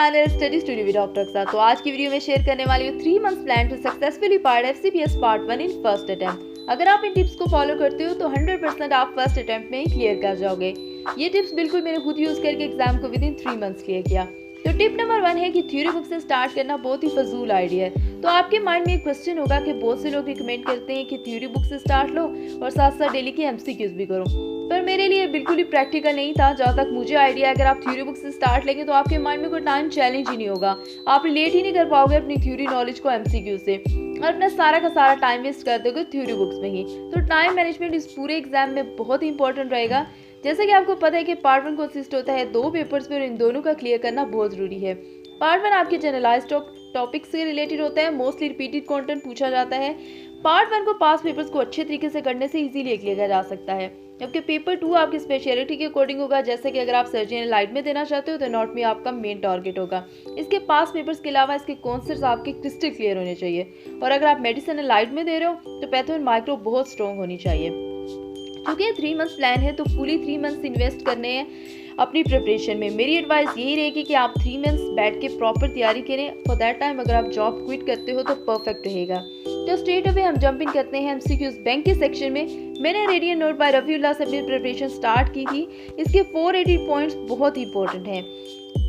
Channel study studio with doctor के साथ। तो आज की वीडियो में शेयर करने वाली हूँ 3 months plan to successfully part FCPS part 1 in first attempt. अगर आप इन टिप्स को फॉलो करते हो तो 100% आप फर्स्ट अटेम्प्ट में ही क्लियर कर जाओगे। ये टिप्स बिल्कुल मैंने खुद यूज करके एग्जाम को विद इन 3 मंथ्स क्लियर किया। तो टिप नंबर 1 है कि थ्योरी बुक से स्टार्ट करना बहुत ही फजूल आइडिया है। तो आपके माइंड में एक क्वेश्चन होगा कि बहुत से लोग रिकमेंड करते हैं कि थ्योरी बुक से स्टार्ट लो और साथ साथ डेली की एमसीक्यूज भी करो, पर मेरे लिए बिल्कुल ही प्रैक्टिकल नहीं था। जहाँ तक मुझे आइडिया, अगर आप थ्योरी बुक से स्टार्ट लेंगे तो आपके माइंड में कोई टाइम चैलेंज ही नहीं होगा, आप रिलेट ही नहीं कर पाओगे अपनी थ्योरी नॉलेज को एमसीक्यू से और अपना सारा का सारा टाइम वेस्ट कर दोगे थ्योरी बुक्स में ही। तो टाइम मैनेजमेंट इस पूरे एग्जाम में बहुत ही इंपॉर्टेंट रहेगा। जैसे कि आपको पता है कि पार्ट 1 कंसिस्ट होता है 2 पेपर्स में और इन दोनों का क्लियर करना बहुत जरूरी है। पार्ट 1 आपके जनरलाइज टॉपिक से रिलेटेड होता है, मोस्टली रिपीटेड कंटेंट पूछा जाता है। पार्ट 1 को पास पेपर्स को अच्छे तरीके से करने से इजीली क्लियर जा सकता है, जबकि पेपर 2 आपकी स्पेशलिटी के अकॉर्डिंग होगा। जैसे कि अगर आप सर्जन लाइट में देना चाहते हो तो एनाटॉमी आपका मेन टारगेट होगा। इसके पास पेपर्स के अलावा इसके कॉन्सेप्ट्स आपके क्रिस्टल क्लियर होने चाहिए, और अगर आप मेडिसिन लाइट में दे रहे हो तो पैथो एंड माइक्रो बहुत स्ट्रॉन्ग होनी चाहिए। क्योंकि 3 मंथ्स प्लान है तो पूरी 3 मंथ्स इन्वेस्ट करने हैं अपनी प्रिपरेशन में। मेरी एडवाइस यही रहेगी कि आप 3 मंथ्स बैठ के प्रॉपर तैयारी करें। फॉर दैट टाइम अगर आप जॉब क्विट करते हो तो परफेक्ट रहेगा। तो स्ट्रेट अवे हम जंप इन करते हैं एमसीक्यूज बैंक के सेक्शन में। मैंने रेडियन नोट बाय रफीउल्लाह से अपनी प्रिपरेशन स्टार्ट की थी। इसके 480 पॉइंट्स बहुत ही इंपॉर्टेंट हैं।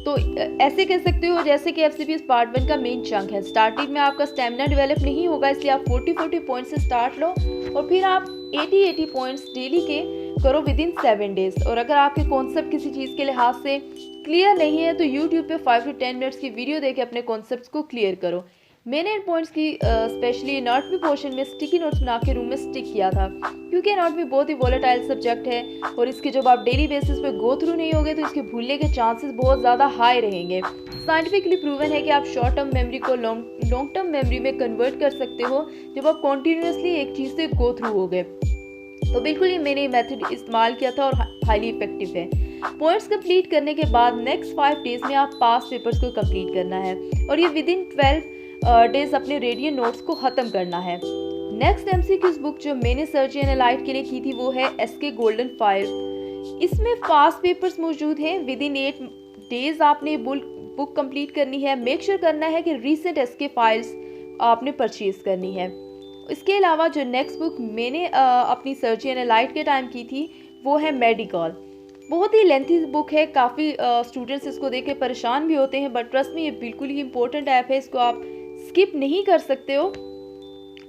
तो ऐसे कह सकते हो जैसे कि एफसीपीएस पार्ट 1 का मेन चंक है। स्टार्टिंग में आपका स्टेमिना डेवलप नहीं होगा, इसलिए आप 40 पॉइंट्स से स्टार्ट लो और फिर आप 80 पॉइंट्स डेली के करो विद इन 7 डेज। और अगर आपके कॉन्सेप्ट किसी चीज़ के लिहाज से क्लियर नहीं है तो यूट्यूब पे 5 to 10 मिनट्स की वीडियो देके अपने कॉन्सेप्ट्स को क्लियर करो। मैंने इन पॉइंट्स की स्पेशली एनाटॉमी पोर्शन में स्टिकी नोट्स बना के रूम में स्टिक किया था, क्योंकि एनाटॉमी बहुत ही वोलेटाइल सब्जेक्ट है और इसके जब आप डेली बेसिस पे गो थ्रू नहीं होगे तो इसके भूलने के चांसेस बहुत ज़्यादा हाई रहेंगे। साइंटिफिकली प्रूवन है कि आप शॉर्ट टर्म मेमोरी को लॉन्ग टर्म मेमोरी में कन्वर्ट कर सकते हो जब आप कॉन्टीन्यूसली एक चीज़ से गो थ्रू हो गए। तो बिल्कुल ये मैंने मेथड इस्तेमाल किया था और हाईली इफेक्टिव है। पॉइंट्स कंप्लीट करने के बाद नेक्स्ट 5 डेज में आप पास पेपर्स को कंप्लीट करना है और ये विद इन 12 डेज अपने रेडियन नोट्स को ख़त्म करना है। नेक्स्ट एमसीक्यूज बुक जो मैंने सर्जन एलाइट के लिए की थी वो है एसके गोल्डन फाइल। इसमें फास्ट पेपर्स मौजूद हैं। विद इन 8 डेज आपने बुक कंप्लीट करनी है। मेक श्योर करना है कि रीसेंट एसके फाइल्स आपने परचेज करनी है। इसके अलावा जो नेक्स्ट बुक मैंने अपनी सर्जन एलाइट के टाइम की थी वो है मेडिकल। बहुत ही लेंथी बुक है, काफ़ी स्टूडेंट्स इसको देख के परेशान भी होते हैं, बट ट्रस्ट में ये बिल्कुल ही इंपॉर्टेंट ऐप है, इसको आप स्किप नहीं कर सकते हो।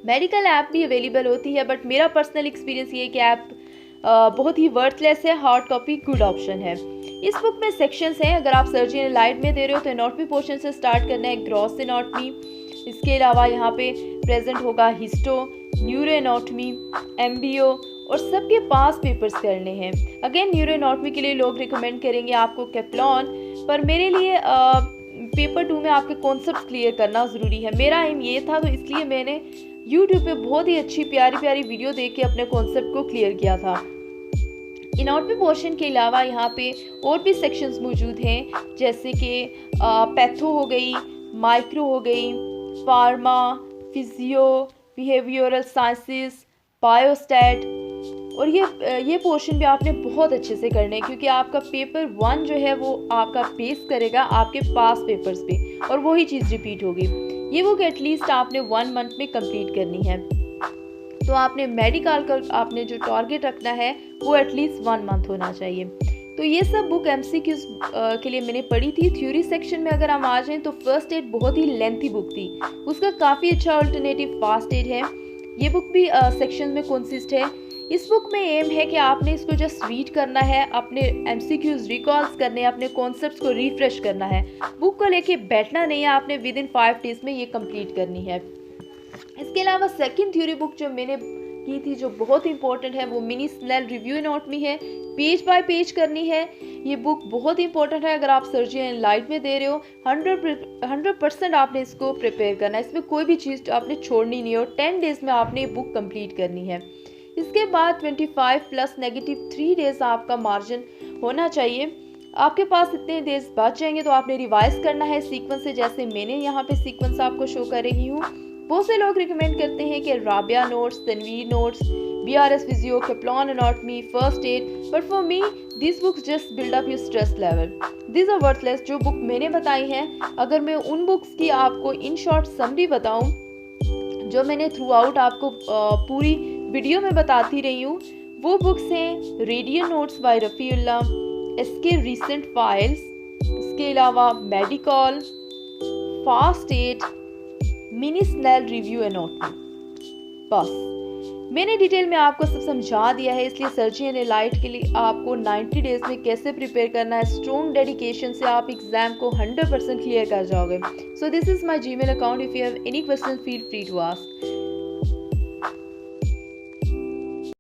मेडिकल ऐप भी अवेलेबल होती है, बट मेरा पर्सनल एक्सपीरियंस ये है कि ऐप बहुत ही वर्थलेस है। हार्ड कॉपी गुड ऑप्शन है। इस बुक में सेक्शंस हैं। अगर आप सर्जन लाइट में दे रहे हो तो एनाटॉमी पोर्शन से स्टार्ट करना है, ग्रॉस एनाटॉमी। इसके अलावा यहाँ पे प्रेजेंट होगा हिस्टो, न्यूरो एनाटॉमी, एम्ब्रियो और सबके पास पेपर्स करने हैं। अगेन न्यूरो एनाटॉमी के लिए लोग रिकमेंड करेंगे आपको कैप्लॉन, पर मेरे लिए पेपर 2 में आपके कॉन्सेप्ट क्लियर करना ज़रूरी है। मेरा एम ये था, तो इसलिए मैंने यूट्यूब पे बहुत ही अच्छी प्यारी वीडियो देख के अपने कॉन्सेप्ट को क्लियर किया था। एनाटॉमी पोर्शन के अलावा यहाँ पे और भी सेक्शंस मौजूद हैं, जैसे कि पैथो हो गई, माइक्रो हो गई, pharma, physio, behavioural sciences, biostat. और ये पोर्शन भी आपने बहुत अच्छे से करना है, क्योंकि आपका पेपर 1 जो है वो आपका बेस करेगा आपके पास पेपर्स पे और वही चीज़ रिपीट होगी। ये बुक एटलीस्ट आपने 1 मंथ में कंप्लीट करनी है। तो आपने मेडिकल का आपने जो टारगेट रखना है वो एटलीस्ट 1 मंथ होना चाहिए। तो ये सब बुक एमसीक्यूज के लिए मैंने पढ़ी थी। थ्योरी सेक्शन में अगर हम आ जाएं तो फर्स्ट एड बहुत ही लेंथी बुक थी, उसका काफ़ी अच्छा अल्टरनेटिव फास्ट एड है। ये बुक भी सेक्शन में कंसिस्ट है। इस बुक में एम है कि आपने इसको जस्ट रीड करना है, अपने एमसीक्यूज रिकॉल्स करने हैं, अपने कॉन्सेप्ट्स को रिफ्रेश करना है। बुक को लेके बैठना नहीं है, आपने विद इन 5 डेज में ये कंप्लीट करनी है। इसके अलावा सेकंड थ्योरी बुक जो मैंने की थी जो बहुत इंपॉर्टेंट है वो मिनी स्नेल रिव्यू एनाटॉमी है। पेज बाय पेज करनी है। ये बुक बहुत इंपॉर्टेंट है। अगर आप सर्जन लाइट में दे रहे हो 100% आपने इसको प्रिपेयर करना है। इसमें कोई भी चीज़ आपने छोड़नी नहीं हो। 10 डेज में आपने ये बुक कंप्लीट करनी है। इसके बाद 25 प्लस -3 डेज आपका मार्जिन होना चाहिए। आपके पास इतने डेज बच जाएंगे तो आपने रिवाइज करना है सीक्वेंस से, जैसे मैंने यहाँ पे सीक्वेंस आपको शो कर रही हूँ। बहुत से लोग रिकमेंड करते हैं कि Rabia notes, Tanveer notes, BRS Physio, Kaplan Anatomy, First Aid. But for me, these books just build up your stress level. These are worthless. जो बुक मैंने बताई हैं, अगर मैं उन बुक्स की आपको इन शॉर्ट समरी बताऊं, जो मैंने थ्रू आउट आपको पूरी वीडियो में बताती रही हूँ, वो बुक्स हैं रेडियन नोट्स बाय रफ़ीउल्लाह, इसके रीसेंट फाइल्स, इसके अलावा Medicall, first aid, mini Snell review anatomy. बस मैंने डिटेल में आपको सब समझा दिया है, इसलिए सर्जरी एंड एलाइड के लिए आपको 90 डेज में कैसे प्रिपेयर करना है, स्ट्रॉन्ग डेडिकेशन से आप एग्जाम को 100% क्लियर कर जाओगे। So this is my Gmail account. If you have any question feel free to ask.